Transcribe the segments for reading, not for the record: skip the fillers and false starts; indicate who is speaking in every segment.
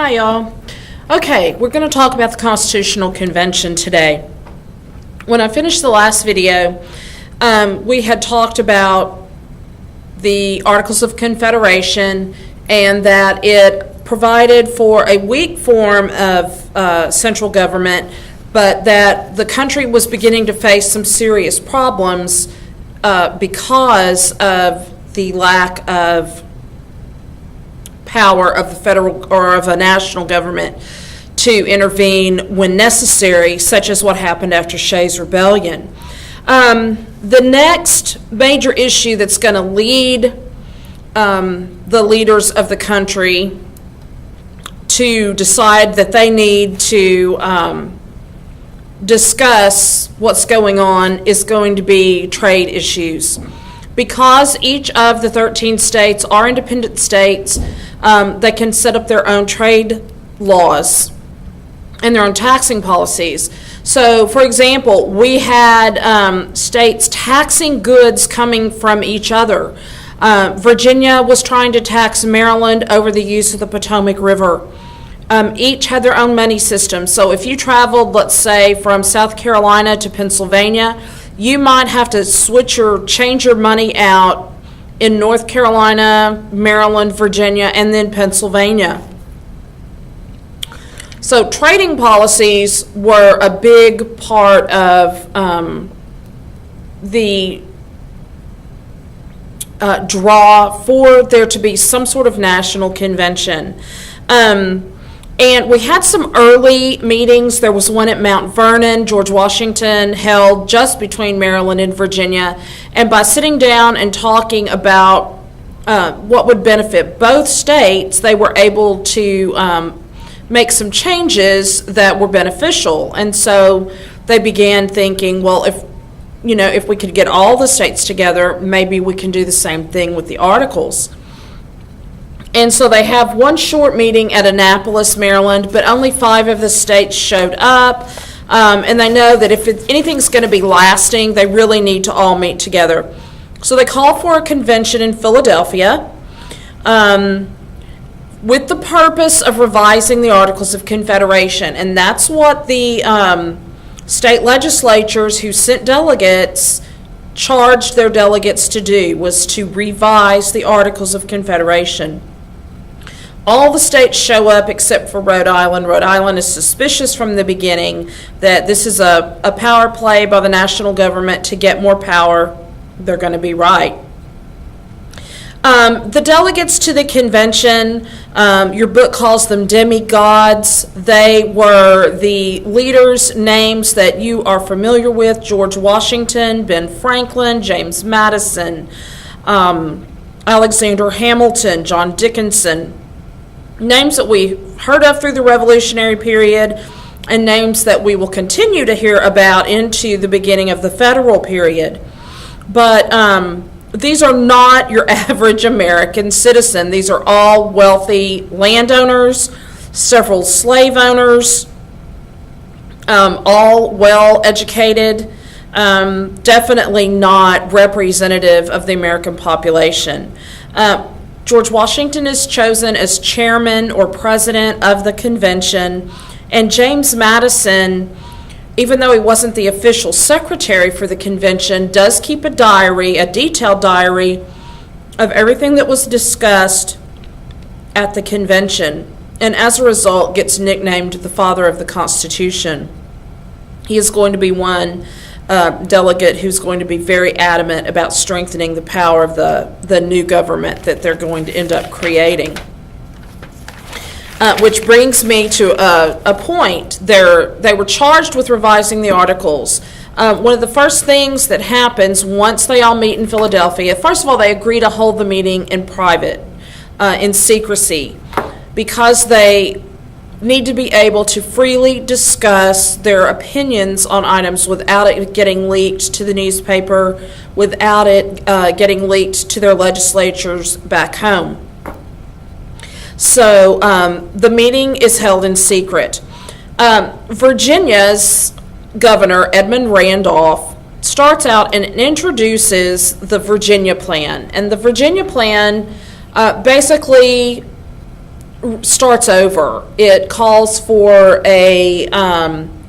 Speaker 1: Hi, y'all. Okay, we're going to talk about the Constitutional Convention today. When I finished the last video, we had talked about the Articles of Confederation and that it provided for a weak form of central government, but that the country was beginning to face some serious problems because of the lack of power of the federal or of a national government to intervene when necessary, such as what happened after Shays' Rebellion. The next major issue that's going to lead the leaders of the country to decide that they need to discuss what's going on is going to be trade issues. Because each of the 13 states are independent states, they can set up their own trade laws and their own taxing policies. So, for example, we had states taxing goods coming from each other. Virginia was trying to tax Maryland over the use of the Potomac River. Each had their own money system. So if you traveled, let's say, from South Carolina to Pennsylvania, you might have to change your money out in North Carolina, Maryland, Virginia, and then Pennsylvania. So trading policies were a big part of the draw for there to be some sort of national convention. And we had some early meetings. There was one at Mount Vernon, George Washington held just between Maryland and Virginia. And by sitting down and talking about what would benefit both states, they were able to make some changes that were beneficial. And so they began thinking, well, if we could get all the states together, maybe we can do the same thing with the articles. And so they have one short meeting at Annapolis, Maryland, but only 5 of the states showed up. And they know that if anything's going to be lasting, they really need to all meet together. So they call for a convention in Philadelphia with the purpose of revising the Articles of Confederation. And that's what the state legislatures who sent delegates charged their delegates to do, was to revise the Articles of Confederation. All the states show up except for Rhode Island. Rhode Island is suspicious from the beginning that this is a power play by the national government to get more power. They're going to be right. The delegates to the convention, your book calls them demigods. They were the leaders' names that you are familiar with: George Washington, Ben Franklin, James Madison, Alexander Hamilton, John Dickinson. Names that we heard of through the Revolutionary period and names that we will continue to hear about into the beginning of the federal period. But these are not your average American citizen. These are all wealthy landowners, several slave owners, all well-educated, definitely not representative of the American population. George Washington is chosen as chairman or president of the convention, and James Madison, even though he wasn't the official secretary for the convention, does keep a diary, a detailed diary, of everything that was discussed at the convention, and as a result gets nicknamed the Father of the Constitution. He is going to be one delegate who's going to be very adamant about strengthening the power of the new government that they're going to end up creating. Which brings me to a point. They were charged with revising the Articles. One of the first things that happens once they all meet in Philadelphia, first of all, they agree to hold the meeting in private, in secrecy, because they need to be able to freely discuss their opinions on items without it getting leaked to the newspaper, without it getting leaked to their legislatures back home. So the meeting is held in secret. Virginia's governor, Edmund Randolph, starts out and introduces the Virginia Plan. And the Virginia Plan basically starts over. It calls for a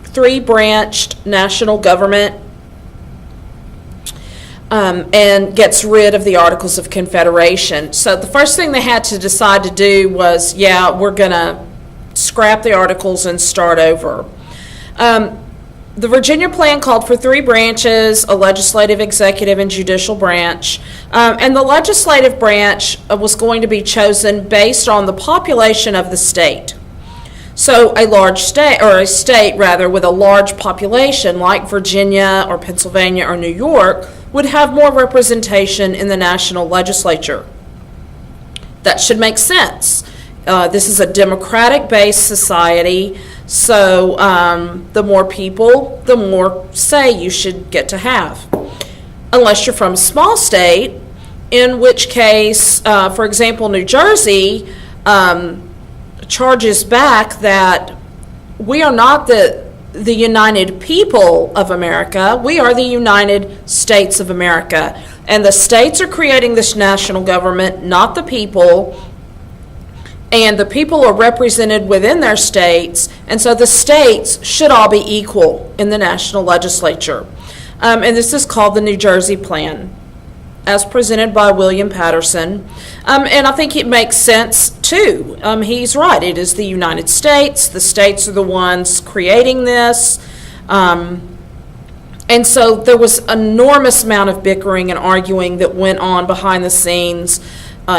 Speaker 1: three-branched national government, and gets rid of the Articles of Confederation. So the first thing they had to decide to do was, we're going to scrap the Articles and start over. The Virginia plan called for three branches: a legislative, executive, and judicial branch. And the legislative branch was going to be chosen based on the population of the state. So a state with a large population like Virginia or Pennsylvania or New York would have more representation in the national legislature. That should make sense. This is a democratic-based society, so the more people, the more say you should get to have. Unless you're from a small state, in which case, for example, New Jersey charges back that we are not the United People of America, we are the United States of America. And the states are creating this national government, not the people. And the people are represented within their states, and so the states should all be equal in the national legislature. And this is called the New Jersey Plan, as presented by William Patterson. And I think it makes sense, too. He's right. It is the United States. The states are the ones creating this. And so there was an enormous amount of bickering and arguing that went on behind the scenes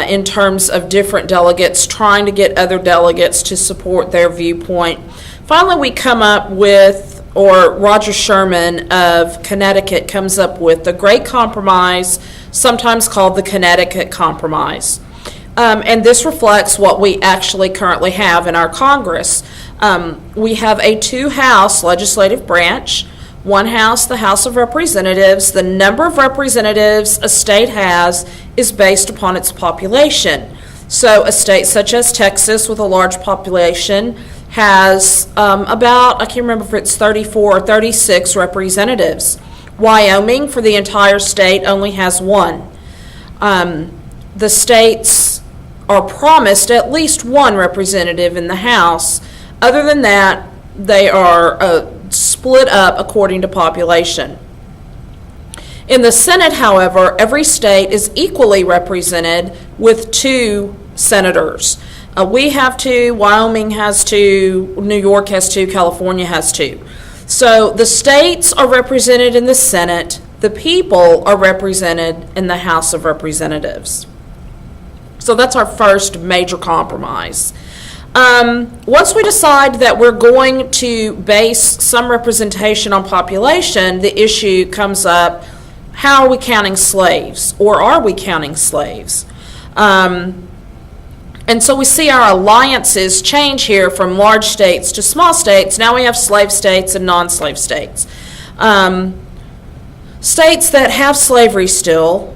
Speaker 1: in terms of different delegates trying to get other delegates to support their viewpoint. Finally, we come up with, or Roger Sherman of Connecticut comes up with, the Great Compromise, sometimes called the Connecticut Compromise. And this reflects what we actually currently have in our Congress. We have a two-house legislative branch. One house, the House of Representatives. The number of representatives a state has is based upon its population. So a state such as Texas, with a large population, has about, I can't remember if it's 34 or 36 representatives. Wyoming, for the entire state, only has one. The states are promised at least one representative in the House. Other than that, they are split up according to population. In the Senate, however, every state is equally represented with two senators. We have two, Wyoming has two, New York has two, California has two. So the states are represented in the Senate, the people are represented in the House of Representatives. So that's our first major compromise. Once we decide that we're going to base some representation on population, the issue comes up, how are we counting slaves, or are we counting slaves? And so we see our alliances change here from large states to small states. Now we have slave states and non-slave states. States that have slavery still,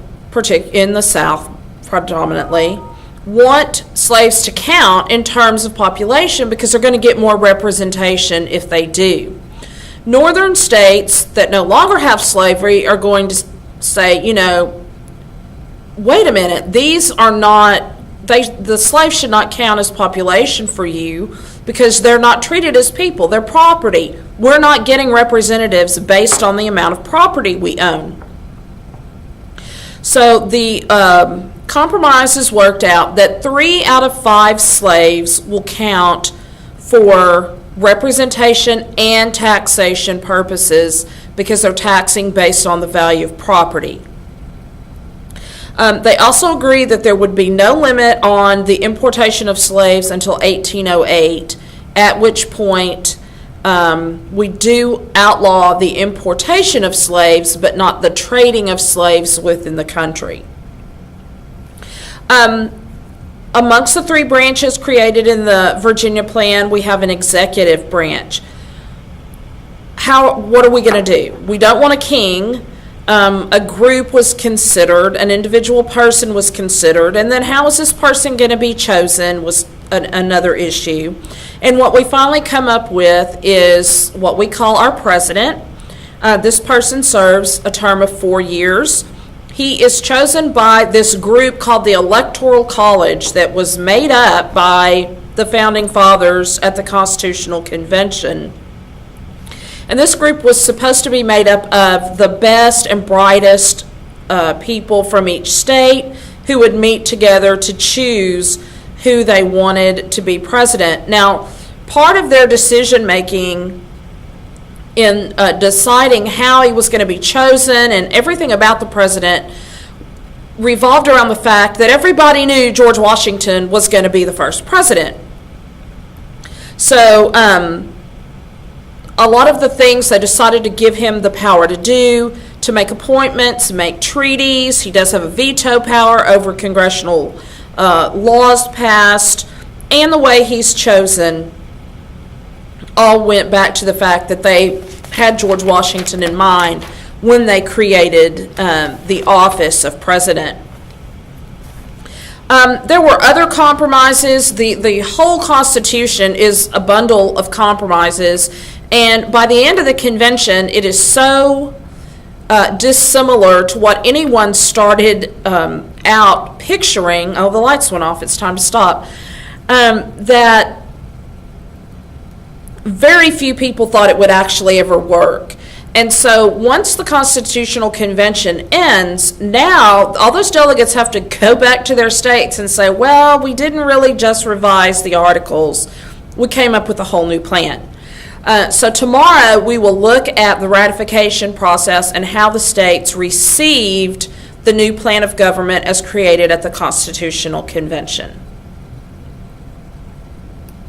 Speaker 1: in the South predominantly, want slaves to count in terms of population because they're going to get more representation if they do. Northern states that no longer have slavery are going to say, wait a minute, these are not, the slaves should not count as population for you because they're not treated as people, they're property. We're not getting representatives based on the amount of property we own. So the compromises worked out that 3 out of 5 slaves will count for representation and taxation purposes because they're taxing based on the value of property. They also agreed that there would be no limit on the importation of slaves until 1808, at which point we do outlaw the importation of slaves, but not the trading of slaves within the country. Amongst the 3 branches created in the Virginia plan, we have an executive branch. What are we going to do? We don't want a king. A group was considered, an individual person was considered, and then how is this person going to be chosen was another issue. And what we finally come up with is what we call our president. This person serves a term of 4 years. He is chosen by this group called the Electoral College that was made up by the Founding Fathers at the Constitutional Convention. And this group was supposed to be made up of the best and brightest people from each state who would meet together to choose who they wanted to be president. Now, part of their decision-making in deciding how he was going to be chosen and everything about the president revolved around the fact that everybody knew George Washington was going to be the first president. So a lot of the things they decided to give him the power to do, to make appointments, make treaties. He does have a veto power over congressional laws passed, and the way he's chosen all went back to the fact that they had George Washington in mind when they created the office of president. There were other compromises. The whole Constitution is a bundle of compromises, and by the end of the convention, it is so dissimilar to what anyone started out picturing. Oh, the lights went off. It's time to stop. That very few people thought it would actually ever work. And so once the Constitutional Convention ends, now all those delegates have to go back to their states and say, well, we didn't really just revise the articles. We came up with a whole new plan. So tomorrow we will look at the ratification process and how the states received the new plan of government as created at the Constitutional Convention.